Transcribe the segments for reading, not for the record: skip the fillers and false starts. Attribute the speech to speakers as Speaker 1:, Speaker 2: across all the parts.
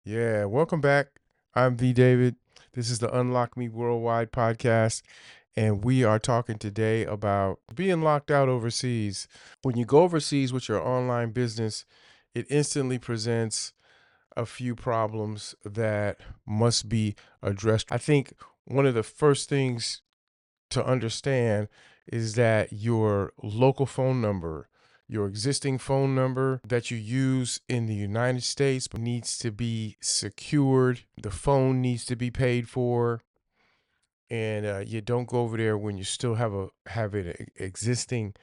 Speaker 1: Yeah, welcome back. I'm V. David. This is the Unlock Me Worldwide podcast, and we are talking today about being locked out overseas. When you go overseas with your online business, it instantly presents a few problems that must be addressed. I think one of the first things to understand is that your local phone number, your existing phone number that you use in the United States needs to be secured. The phone needs to be paid for, and you don't go over there when you still have an existing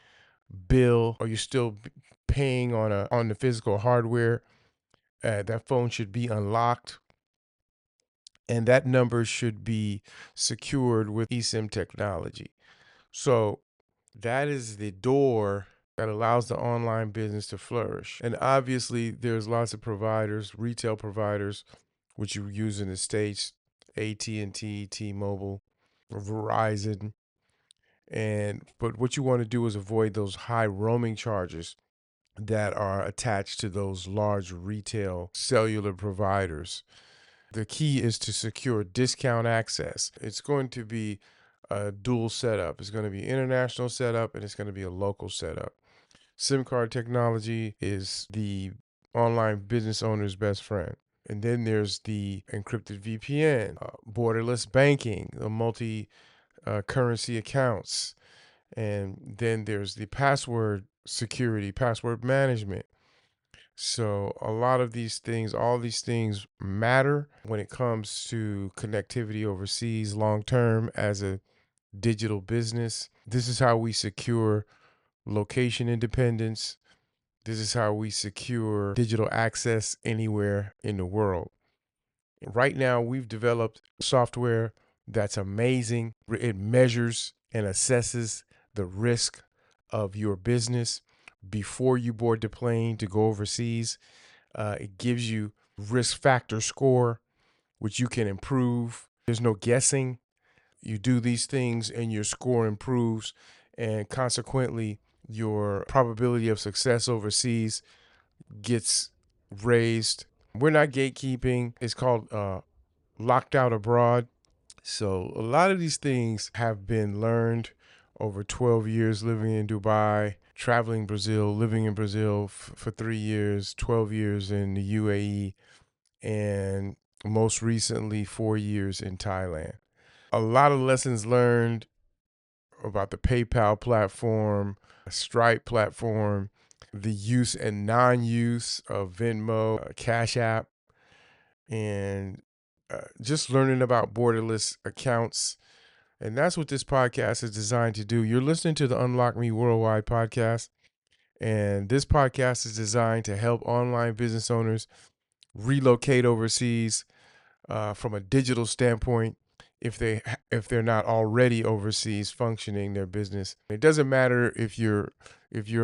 Speaker 1: bill or you're still paying on the physical hardware. That phone should be unlocked, and that number should be secured with eSIM technology. So that is the door that allows the online business to flourish. And obviously, there's lots of providers, retail providers, which you use in the States, AT&T, T-Mobile, Verizon. But what you want to do is avoid those high roaming charges that are attached to those large retail cellular providers. The key is to secure discount access. It's going to be a dual setup. It's going to be international setup and it's going to be a local setup. SIM card technology is the online business owner's best friend. And then there's the encrypted VPN, borderless banking, the multi currency accounts. And then there's the password security, password management. So a lot of these things, all these things matter when it comes to connectivity overseas long term as a digital business. This is how we secure location independence. This is how we secure digital access anywhere in the world. Right now, we've developed software that's amazing. It measures and assesses the risk of your business before you board the plane to go overseas. It gives you risk factor score, which you can improve. There's no guessing. You do these things and your score improves, and consequently, your probability of success overseas gets raised. We're not gatekeeping. It's called locked out abroad. So a lot of these things have been learned over 12 years living in Dubai, traveling Brazil, living in Brazil for 3 years, 12 years in the UAE, and most recently 4 years in Thailand. A lot of lessons learned about the PayPal platform, Stripe platform, the use and non-use of Venmo, Cash App, and just learning about borderless accounts. And that's what this podcast is designed to do. You're listening to the Unlock Me Worldwide podcast, and this podcast is designed to help online business owners relocate overseas from a digital standpoint if they're not already overseas functioning their business. It doesn't matter if your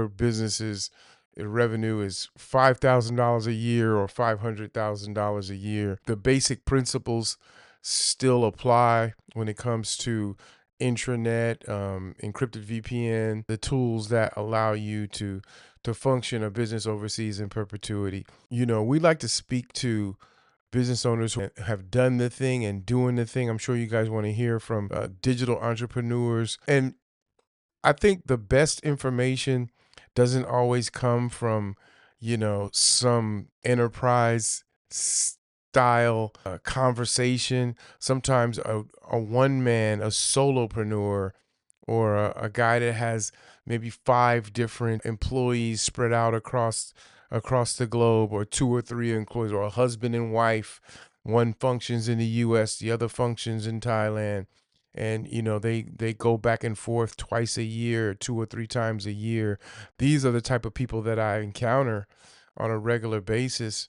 Speaker 1: business's revenue is $5,000 a year or $500,000 a year. The basic principles still apply when it comes to intranet, encrypted VPN, the tools that allow you to function a business overseas in perpetuity. We like to speak to business owners who have done the thing and doing the thing. I'm sure you guys want to hear from digital entrepreneurs. And I think the best information doesn't always come from, some enterprise style conversation. Sometimes a one man, a solopreneur, or a guy that has maybe 5 different employees spread out across the globe, or 2 or 3 employees, or a husband and wife. One functions in the U.S., the other functions in Thailand, and they go back and forth twice a year, 2 or 3 times a year. These are the type of people that I encounter on a regular basis,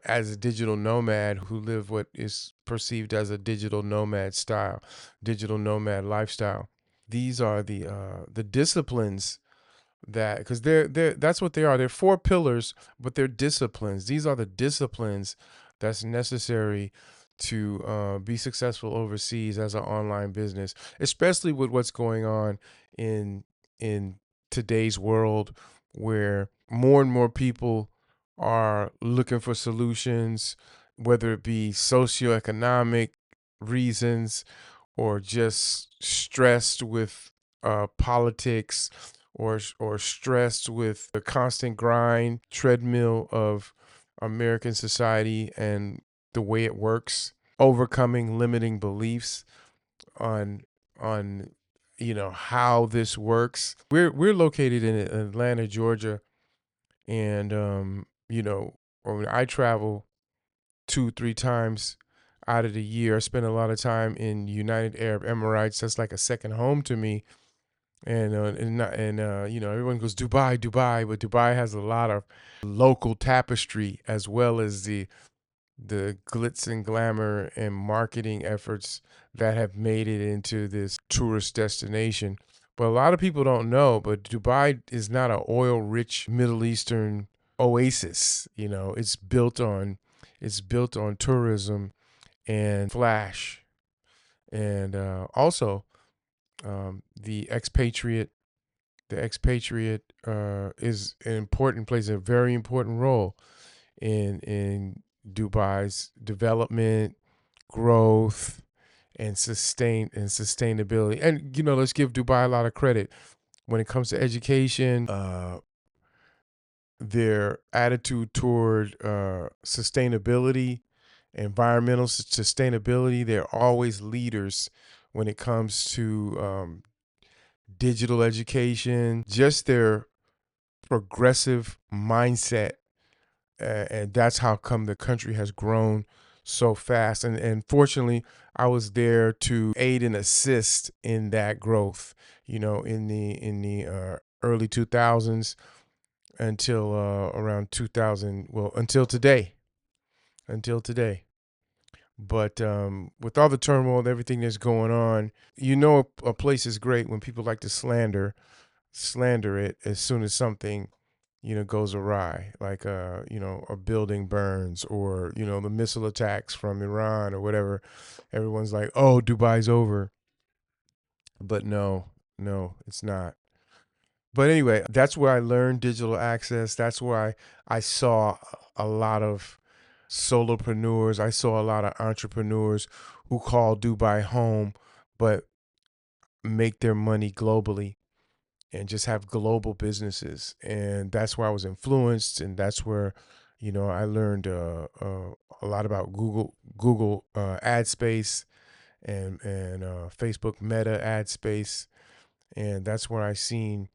Speaker 1: as a digital nomad who live what is perceived as a digital nomad style, digital nomad lifestyle. These are the disciplines that, because they're that's what they are. They're 4 pillars, but they're disciplines. These are the disciplines that's necessary to be successful overseas as an online business, especially with what's going on in in today's world, where more and more people are looking for solutions. whether it be socioeconomic reasons or just stressed with politics or stressed with the constant grind treadmill of American society and the way it works, overcoming limiting beliefs on on how this works. We're located in Atlanta, Georgia, and when I travel 2-3 times out of the year. I spend a lot of time in United Arab Emirates. That's like a second home to me. And everyone goes Dubai, Dubai, but Dubai has a lot of local tapestry as well as the glitz and glamour and marketing efforts that have made it into this tourist destination. But a lot of people don't know, but Dubai is not an oil-rich Middle Eastern oasis. It's built on tourism and flash, and also the expatriate. The expatriate is an important plays a very important role in Dubai's development, growth, and sustainability. And let's give Dubai a lot of credit when it comes to education. Their attitude toward sustainability, environmental sustainability, they're always leaders when it comes to digital education, just their progressive mindset, and that's how come the country has grown so fast. And fortunately, I was there to aid and assist in that growth. In the early 2000s until around 2000. Well, until today. But with all the turmoil and everything that's going on, a place is great when people like to slander it as soon as something goes awry, like a building burns, or the missile attacks from Iran or whatever. Everyone's like, oh, Dubai's over. But no, it's not. But anyway, that's where I learned digital access. That's where I saw a lot of solopreneurs. I saw a lot of entrepreneurs who call Dubai home, but make their money globally and just have global businesses. And that's where I was influenced, and that's where I learned a lot about Google ad space, and Facebook Meta ad space. And that's where I seen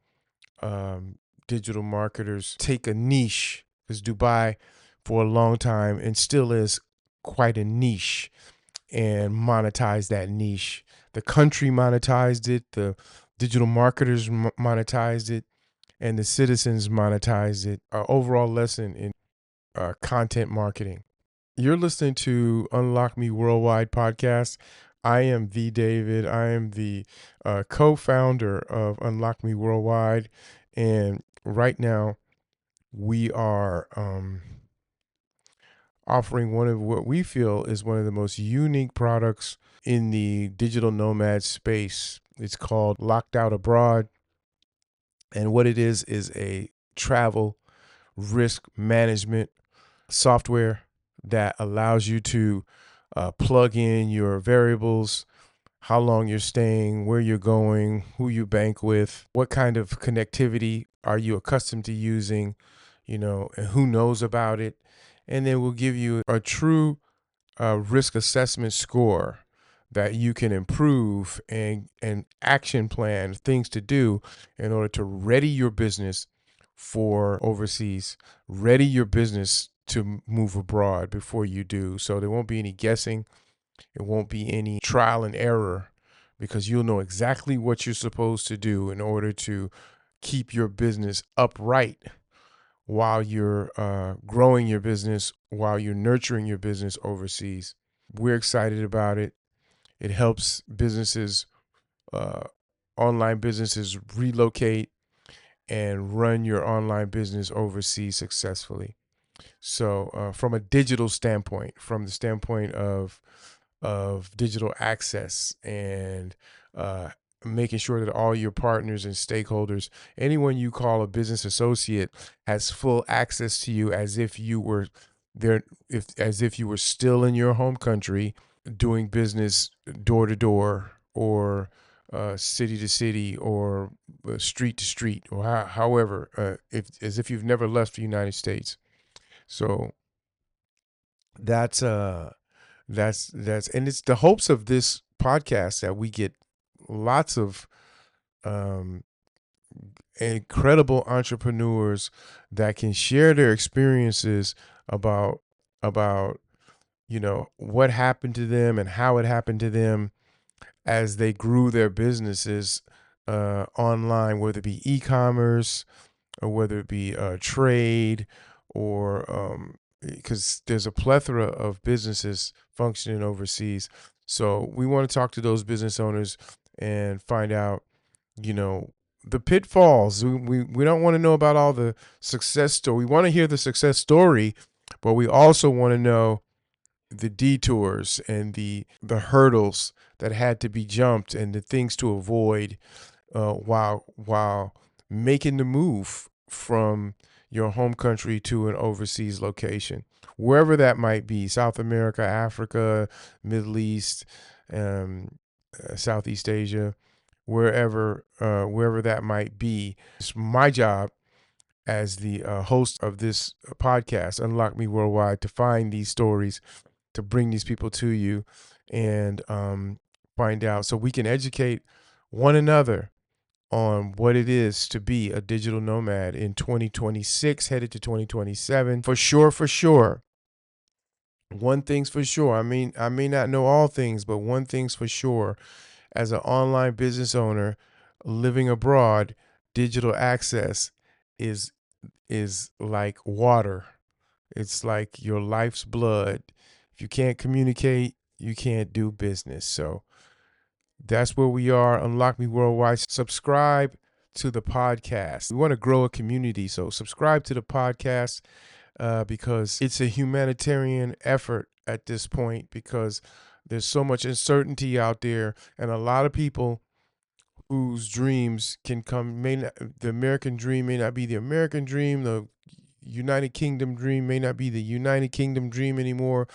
Speaker 1: digital marketers take a niche, because Dubai for a long time and still is quite a niche, and monetize that niche. The country monetized it, the digital marketers monetized it, and the citizens monetized it. Overall lesson in content marketing. You're listening to Unlock Me Worldwide podcast. I am V. David. I am the co-founder of Unlock Me Worldwide, and right now we are offering one of what we feel is one of the most unique products in the digital nomad space. It's called Locked Out Abroad. And what it is a travel risk management software that allows you to plug in your variables, how long you're staying, where you're going, who you bank with, what kind of connectivity are you accustomed to using, and who knows about it. And then we'll give you a true risk assessment score that you can improve, and action plan things to do in order to ready your business for overseas, ready your business to move abroad before you do. So there won't be any guessing. It won't be any trial and error, because you'll know exactly what you're supposed to do in order to keep your business upright while you're growing your business, while you're nurturing your business overseas. We're excited about it. It helps businesses, uh, online businesses, relocate and run your online business overseas successfully. So, from a digital standpoint, from the standpoint of digital access, and uh, making sure that all your partners and stakeholders, anyone you call a business associate, has full access to you as if you were they're if as if you were still in your home country doing business door to door, or city to city, or street to street, or however, if as if you've never left the United States. So that's and it's the hopes of this podcast that we get lots of um, incredible entrepreneurs that can share their experiences about about what happened to them and how it happened to them as they grew their businesses online, whether it be e-commerce or whether it be trade, or because there's a plethora of businesses functioning overseas. So we want to talk to those business owners and find out, you know, the pitfalls. We don't want to know about all the success story. We want to hear the success story, but we also want to know the detours and the hurdles that had to be jumped and the things to avoid while making the move from your home country to an overseas location, wherever that might be: South America, Africa, Middle East, Southeast Asia, wherever that might be. It's my job as the host of this podcast, Unlock Me Worldwide, to find these stories, to bring these people to you, and find out so we can educate one another on what it is to be a digital nomad in 2026, headed to 2027. For sure, for sure. One thing's for sure. I may not know all things, but one thing's for sure. As an online business owner living abroad, digital access is is like water. It's like your life's blood. If you can't communicate, you can't do business. So that's where we are. Unlock Me Worldwide. Subscribe to the podcast. We want to grow a community, so subscribe to the podcast because it's a humanitarian effort at this point, because there's so much uncertainty out there, and a lot of people whose dreams can come may not, the American dream may not be the American dream, the United Kingdom dream may not be the United Kingdom dream anymore,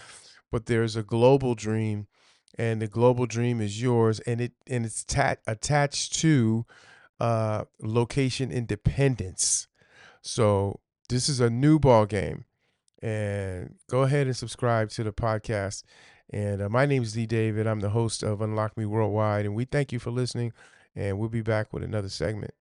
Speaker 1: but there's a global dream, and the global dream is yours, and it's attached to location independence. So this is a new ball game, and go ahead and subscribe to the podcast. And my name is D. David. I'm the host of Unlock Me Worldwide, and we thank you for listening. And we'll be back with another segment.